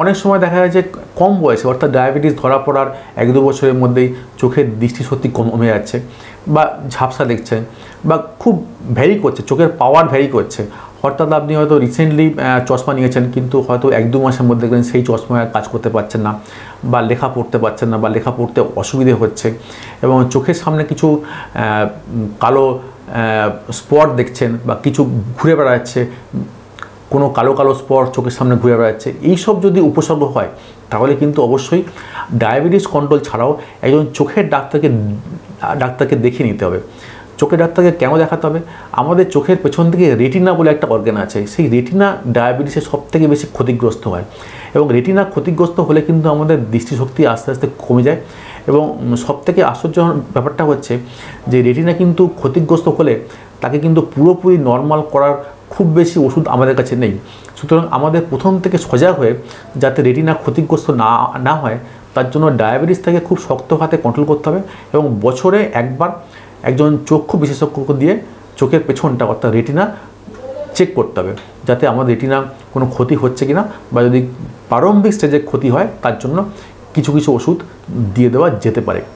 অনেক সময় দেখা যায় যে কম বয়সে অর্থাৎ ডায়াবেটিস ধরা পড়ার 1-2 বছরের মধ্যেই চোখের দৃষ্টিশক্তি কমে যাচ্ছে বা ঝাপসা দেখছেন বা খুব ভ্যারি করছে, চোখের পাওয়ার ভ্যারি করছে। হঠাৎ আপনি হয়তো রিসেন্টলি চশমা নিয়েছেন, কিন্তু হয়তো 1-2 মাসের মধ্যে দেখবেন সেই চশমা কাজ করতে পারছেন না বা লেখা পড়তে পারছেন না বা লেখা পড়তে অসুবিধে হচ্ছে এবং চোখের সামনে কিছু কালো স্পট দেখছেন বা কিছু ঘুরে বেড়াচ্ছে, কোনো কালো কালো স্পট চোখের সামনে ঘুরে বেড়াচ্ছে। এইসব যদি উপসর্গ হয় তাহলে কিন্তু অবশ্যই ডায়াবেটিস কন্ট্রোল ছাড়াও একজন চোখের ডাক্তারকে দেখিয়ে নিতে হবে। চোখের ডাক্তারকে কেন দেখাতে হবে? আমাদের চোখের পেছন থেকে রেটিনা বলে একটা অর্গান আছে, সেই রেটিনা ডায়াবেটিসের সবথেকে বেশি ক্ষতিগ্রস্ত হয় এবং রেটিনা ক্ষতিগ্রস্ত হলে কিন্তু আমাদের দৃষ্টিশক্তি আস্তে আস্তে কমে যায়। এবং সবথেকে আশ্চর্যজনক ব্যাপারটা হচ্ছে যে রেটিনা কিন্তু ক্ষতিগ্রস্ত হলে তাকে কিন্তু পুরোপুরি নর্মাল করার খুব বেশি ওষুধ আমাদের কাছে নেই। সুতরাং আমাদের প্রথম থেকে সজাগ হয়ে যাতে রেটিনা ক্ষতিগ্রস্ত না হয় তার জন্য ডায়াবেটিস থেকে খুব শক্ত হাতে কন্ট্রোল করতে হবে এবং বছরে একবার একজন চক্ষু বিশেষজ্ঞকে দিয়ে চোখের পেছনটা অর্থাৎ রেটিনা চেক করতে হবে, যাতে আমাদের রেটিনা কোনো ক্ষতি হচ্ছে কিনা বা যদি প্রারম্ভিক স্টেজে ক্ষতি হয় তার জন্য কিছু ওষুধ দিয়ে দেওয়া যেতে পারে।